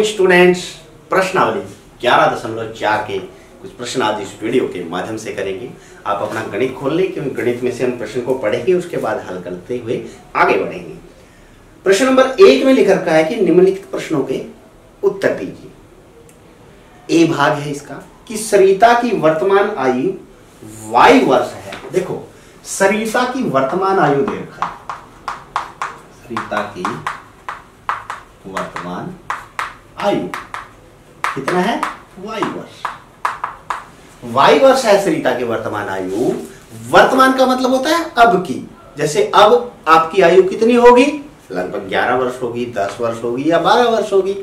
Morning students, प्रश्नावली 11.4 के कुछ प्रश्न आज इस वीडियो के माध्यम से करेंगे। आप अपना गणित खोल लें, क्योंकि गणित में से हम प्रश्न को पढ़ेंगे, उसके बाद हल करते हुए आगे बढ़ेंगे। प्रश्न नंबर 1 में लिख रखा है कि निम्नलिखित प्रश्नों के उत्तर दीजिए। ए भाग है इसका कि सरिता की वर्तमान आयु y वर्ष है। देखो, सरिता की वर्तमान आयु दे रखा है, सरिता की वर्तमान आयु कितना है? y वर्ष। y वर्ष है सरिता की वर्तमान आयु। वर्तमान का मतलब होता है अब की। जैसे अब आपकी आयु कितनी होगी? लगभग 11 वर्ष होगी, 10 वर्ष होगी या 12 वर्ष होगी,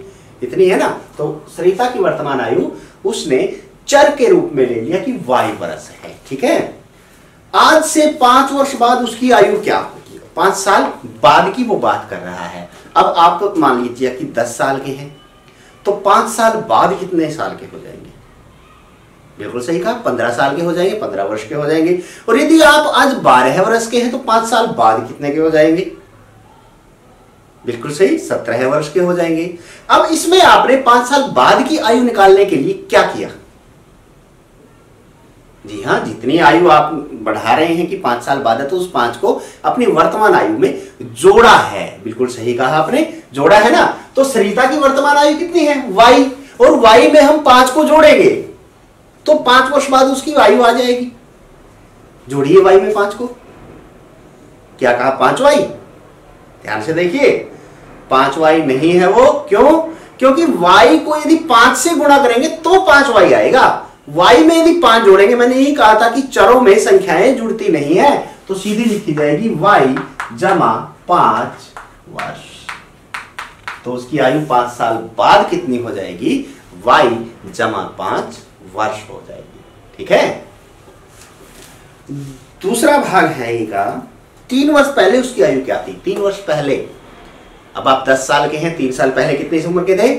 इतनी है ना। तो सरिता की वर्तमान आयु उसने चर के रूप में ले लिया कि y वर्ष है। ठीक है। आज से 5 वर्ष बाद उसकी आयु क्या होगी? 5 साल बाद की वो बात कर रहा है। अब आप तो मान लीजिए कि 10 साल के हैं, तो 5 साल बाद कितने साल के हो जाएंगे? बिल्कुल सही कहा, 15 साल के हो जाएंगे, 15 वर्ष के हो जाएंगे। और यदि आप आज 12 वर्ष के हैं तो 5 साल बाद कितने के हो जाएंगे? बिल्कुल सही, 17 वर्ष के हो जाएंगे। अब इसमें आपने 5 साल बाद की आयु निकालने के लिए क्या किया? जी हाँ, जितनी आयु आप बढ़ा रहे हैं कि 5 साल बाद है, तो उस 5 को अपनी वर्तमान आयु में जोड़ा है। बिल्कुल सही कहा आपने, जोड़ा है ना। तो सरिता की वर्तमान आयु कितनी है? y, और y में हम 5 को जोड़ेंगे तो 5 वर्ष बाद उसकी आयु आ जाएगी। जोड़िए y में 5 को। क्या कहा? 5y। ध्यान से देखिए, 5y नहीं है वो। क्यों? क्योंकि y को यदि 5 से गुणा करेंगे तो 5y आएगा। y में यदि 5 जोड़ेंगे, मैंने यही कहा था कि चरों में संख्याएं जुड़ती नहीं है, तो सीधी लिखी जाएगी y जमा 5 वर्ष। तो उसकी आयु 5 साल बाद कितनी हो जाएगी? y जमा 5 वर्ष हो जाएगी। ठीक है। दूसरा भाग है इनका, 3 वर्ष पहले उसकी आयु क्या थी? 3 वर्ष पहले। अब आप 10 साल के हैं, 3 साल पहले कितनी उम्र के थे?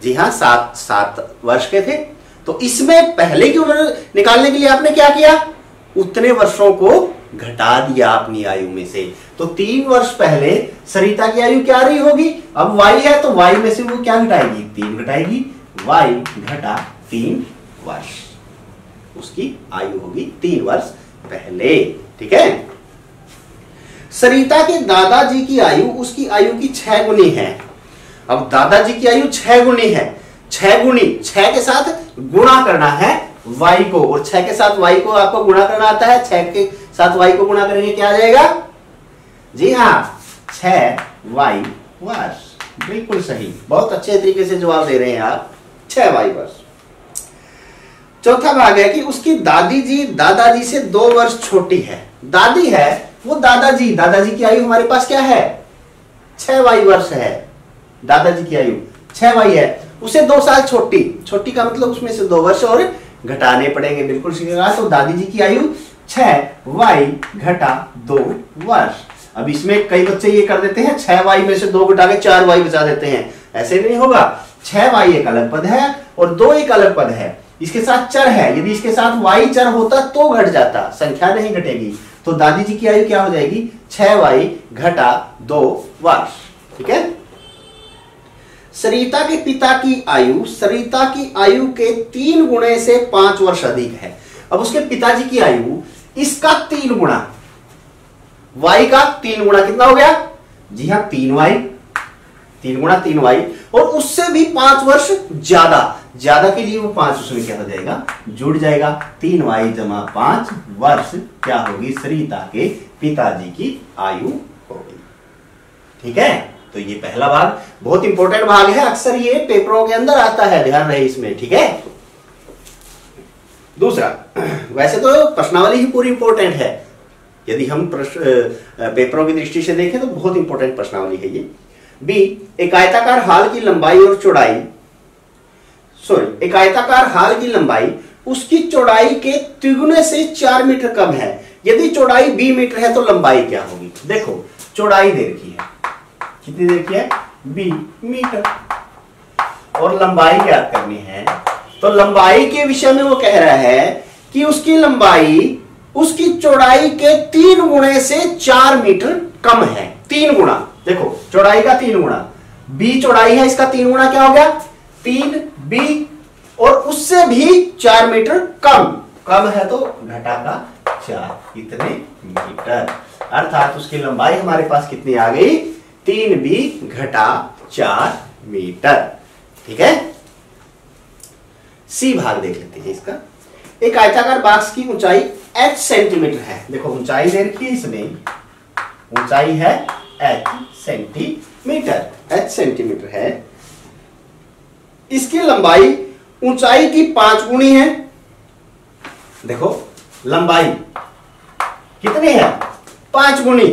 जी हाँ, 7 वर्ष के थे। तो इसमें पहले की उम्र निकालने के लिए आपने क्या किया? उतने वर्षों को घटा दिया अपनी आयु में से। तो 3 वर्ष पहले सरिता की आयु क्या रही होगी? अब y है तो y में से वो क्या घटाएगी? 3 घटाएगी। y घटा 3 वर्ष, उसकी आयु होगी 3 वर्ष पहले। ठीक है। सरिता के दादाजी की आयु उसकी आयु की 6 गुनी है। अब दादाजी की आयु 6 गुनी है। 6 गुनी, 6 के साथ गुणा करना है y को, और 6 के साथ y को आपको गुणा करना आता है। 6 के साथ y को गुणा करेंगे क्या आ जाएगा? जी हाँ, 6y वर्ष। बिल्कुल सही, बहुत अच्छे तरीके से जवाब दे रहे हैं आप, 6y वर्ष। चौथा भाग है कि उसकी दादाजी से 2 वर्ष छोटी है। दादी है वो दादाजी की आयु हमारे पास क्या है? 6y वर्ष है। दादाजी की आयु 6y है, उसे 2 साल छोटी का मतलब उसमें से 2 वर्ष और घटाने पड़ेंगे। बिल्कुल सही कहा। तो दादी जी की आयु 6y घटा 2 वर्ष। अब इसमें कई बच्चे ये कर देते हैं, 6y में से 2 घटा के 4y बचा देते हैं। ऐसे नहीं होगा। 6y एक अलग पद है और 2 एक अलग पद है। इसके साथ चर है, यदि इसके साथ y चर होता तो घट जाता, संख्या नहीं घटेगी। तो दादी जी की आयु क्या हो जाएगी? 6y घटा 2 वर्ष। ठीक है। सरिता के पिता की आयु सरिता की आयु के 3 गुणे से 5 वर्ष अधिक है। अब उसके पिताजी की आयु इसका 3 गुणा, y का 3 गुणा कितना हो गया? जी हाँ, 3y। 3 गुणा 3y, और उससे भी 5 वर्ष ज्यादा के लिए वो 5 उसमें क्या हो जाएगा? जुड़ जाएगा। 3y जमा 5 वर्ष क्या होगी? सरिता के पिताजी की आयु होगी। ठीक है। तो ये पहला भाग बहुत इंपॉर्टेंट भाग है, अक्सर ये पेपरों के अंदर आता है, ध्यान रहे इसमें। ठीक है। दूसरा, वैसे तो प्रश्नावली ही पूरी इंपॉर्टेंट है, यदि हम पेपरों की दृष्टि से देखें तो बहुत इंपॉर्टेंट प्रश्नावली है ये। बी, एक आयताकार हाल की लंबाई और चौड़ाई, एक आयताकार हाल की लंबाई उसकी चौड़ाई के तिगुने से 4 मीटर कम है। यदि चौड़ाई b मीटर है तो लंबाई क्या होगी? देखो, चौड़ाई दे रखी है, कितनी देखी है? b मीटर, और लंबाई ज्ञात करनी है। तो लंबाई के विषय में वो कह रहा है कि उसकी लंबाई उसकी चौड़ाई के 3 गुणे से 4 मीटर कम है। 3 गुणा, देखो चौड़ाई का 3 गुणा, बी चौड़ाई है, इसका 3 गुना क्या हो गया 3b, और उससे भी 4 मीटर कम है तो घटा का 4, इतने मीटर। अर्थात उसकी लंबाई हमारे पास कितनी आ गई 3b घटा 4 मीटर। ठीक है। सी भाग देख लेते हैं इसका। एक आयताकार बॉक्स की ऊंचाई h सेंटीमीटर है। देखो ऊंचाई दे रखी है इसमें, ऊंचाई है h सेंटीमीटर, h सेंटीमीटर है। इसकी लंबाई ऊंचाई की 5 गुनी है। देखो लंबाई कितनी है 5 गुनी,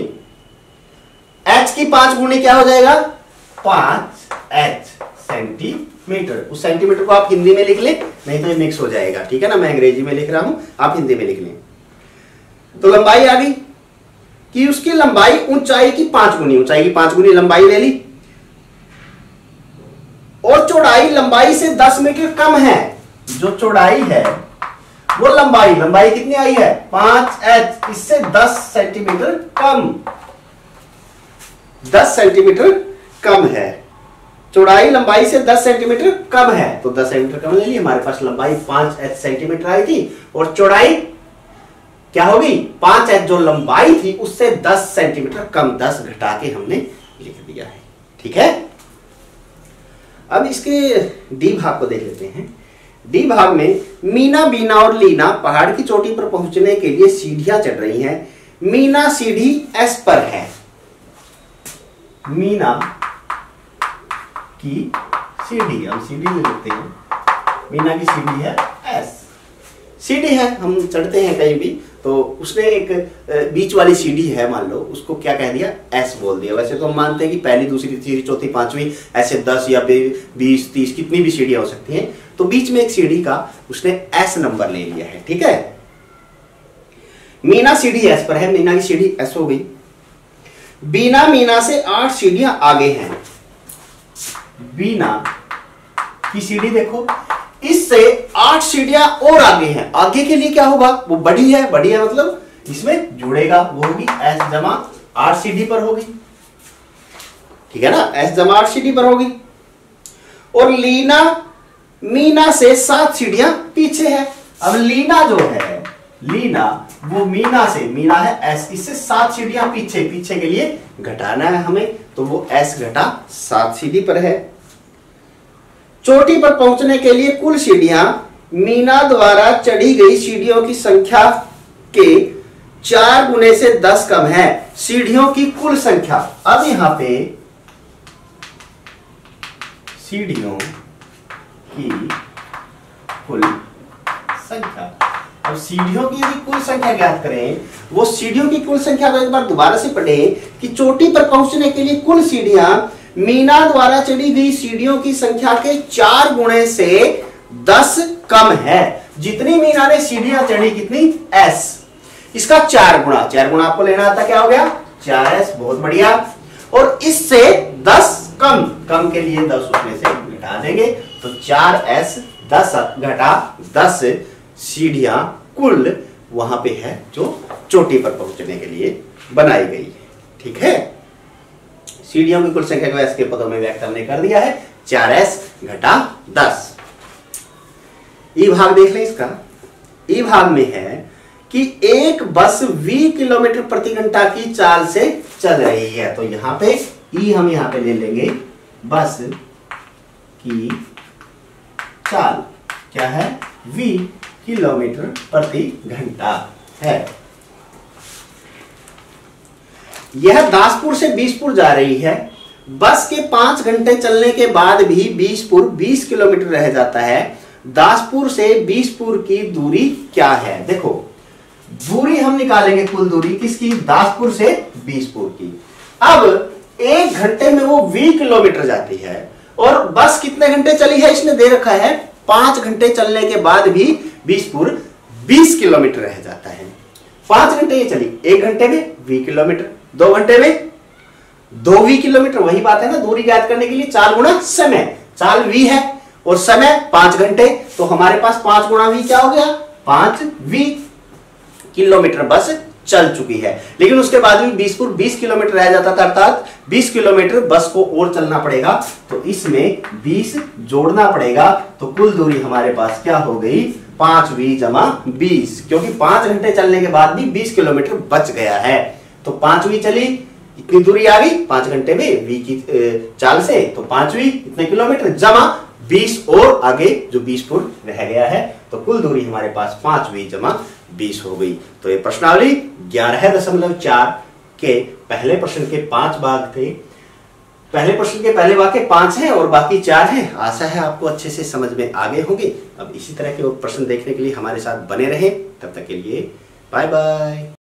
h की 5 गुनी क्या हो जाएगा 5h सेंटीमीटर। उस सेंटीमीटर को आप हिंदी में लिख ले, नहीं तो ये मिक्स हो जाएगा। ठीक है ना, मैं अंग्रेजी में लिख रहा हूं, आप हिंदी में लिख लें। तो लंबाई आ गई कि उसकी लंबाई ऊंचाई की 5 गुनी, ऊंचाई की 5 गुनी लंबाई ले ली, और चौड़ाई लंबाई से 10 मीटर कम है। जो चौड़ाई है वो लंबाई कितनी आई है 5h, इससे 10 सेंटीमीटर कम, 10 सेंटीमीटर कम है। चौड़ाई लंबाई से 10 सेंटीमीटर कम है, तो 10 सेंटीमीटर कम ले ली। हमारे पास लंबाई 5h सेंटीमीटर आई थी और चौड़ाई क्या होगी 5h, जो लंबाई थी उससे 10 सेंटीमीटर कम, 10 घटा के हमने लिख दिया है। ठीक है। अब इसके डी भाग को देख लेते हैं। डी भाग में मीना, बीना और लीना पहाड़ की चोटी पर पहुंचने के लिए सीढ़ियां चढ़ रही हैं। मीना सीढ़ी S पर है। मीना की सीढ़ी, हम सीढ़ी ले लेते हैं, मीना की सीढ़ी है S, सीढ़ी है, हम चढ़ते हैं कहीं भी, तो उसने एक बीच वाली सीढ़ी है, मान लो उसको क्या कह दिया S बोल दिया। वैसे तो हम मानते हैं कि पहली, दूसरी, तीसरी, चौथी, पांचवी, ऐसे 10 या 20, 30 कितनी भी सीढ़ियां हो सकती हैं। तो बीच में एक सीढ़ी का उसने S नंबर ले लिया है। ठीक है। मीना सीढ़ी S पर है, मीना की सीढ़ी S हो गई। बीना मीना से 8 सीढ़ियां आगे हैं। बीना की सीढ़ी देखो, इससे 8 सीढ़ियां और आगे हैं। आगे के लिए क्या होगा, वो बड़ी है, बड़ी है मतलब इसमें जुड़ेगा, वो होगी S जमा 8 सीढ़ी पर होगी। ठीक है ना, S जमा 8 सीढ़ी पर होगी। और लीना मीना से 7 सीढ़ियां पीछे है। अब लीना जो है, लीना वो मीना से, मीना है S, इससे 7 सीढ़ियां पीछे, पीछे के लिए घटाना है हमें, तो वो S घटा 7 सीढ़ी पर है। चोटी पर पहुंचने के लिए कुल सीढ़ियां मीना द्वारा चढ़ी गई सीढ़ियों की संख्या के 4 गुने से 10 कम है। सीढ़ियों की कुल संख्या, अब यहां पे सीढ़ियों की कुल संख्या, अब सीढ़ियों की यदि कुल संख्या ज्ञात करें, वो सीढ़ियों की कुल संख्या को एक बार दोबारा से पढ़ें कि चोटी पर पहुंचने के लिए कुल सीढ़ियां मीना द्वारा चढ़ी गई सीढ़ियों की संख्या के 4 गुणे से 10 कम है। जितनी मीना ने सीढ़ियां चढ़ी कितनी S, इसका 4 गुना, 4 गुना आपको लेना आता, क्या हो गया 4S, बहुत बढ़िया। और इससे 10 कम के लिए 10 उसमें से घटा देंगे, तो 4S 10 घटा 10 सीढ़ियां कुल वहां पे है जो चोटी पर पहुंचने के लिए बनाई गई है। ठीक है। सीढ़ियों की कुल संख्या को S के पदों में व्यक्त हमने कर दिया है, 4S घटा 10। ई भाग देख लें इसका। ई भाग में है कि एक बस 20 किलोमीटर प्रति घंटा की चाल से चल रही है। तो यहां पे ई हम यहां पे ले लेंगे, बस की चाल क्या है 20 किलोमीटर प्रति घंटा है। यह दासपुर से बीसपुर जा रही है। बस के 5 घंटे चलने के बाद भी बीसपुर 20 किलोमीटर रह जाता है। दासपुर से बीसपुर की दूरी क्या है? देखो दूरी हम निकालेंगे, कुल दूरी किसकी, दासपुर से बीसपुर की। अब 1 घंटे में वो 20 किलोमीटर जाती है और बस कितने घंटे चली है इसने दे रखा है, 5 घंटे चलने के बाद भी बीसपुर 20 किलोमीटर रह जाता है। 5 घंटे ये चली, 1 घंटे में 20 किलोमीटर, 2 घंटे में 2 किलोमीटर। वही बात है ना, दूरी ज्ञात करने के लिए 4 गुना समय, चाल v है और समय 5 घंटे, तो हमारे पास 5 गुना v क्या हो गया 5v किलोमीटर बस चल चुकी है। लेकिन उसके बाद भी बीसपुर 20 किलोमीटर रह जाता था, अर्थात 20 किलोमीटर बस को और चलना पड़ेगा। तो इसमें 20 जोड़ना पड़ेगा, तो कुल दूरी हमारे पास क्या हो गई 5v जमा 20, क्योंकि 5 घंटे चलने के बाद भी 20 किलोमीटर बच गया है। तो 5v चली, इतनी दूरी आ गई 5 घंटे में v की चाल से, तो 5v इतने किलोमीटर जमा 20 और आगे जो 20 फुट रह गया है, तो कुल दूरी हमारे पास 5v जमा 20 हो गई। तो ये प्रश्नावली 11.4 के पहले प्रश्न के 5 भाग थे। पहले प्रश्न के पहले भाग के 5 हैं और बाकी 4 हैं। आशा है आपको अच्छे से समझ में आ गए होंगे। अब इसी तरह के प्रश्न देखने के लिए हमारे साथ बने रहें। तब तक के लिए बाय बाय।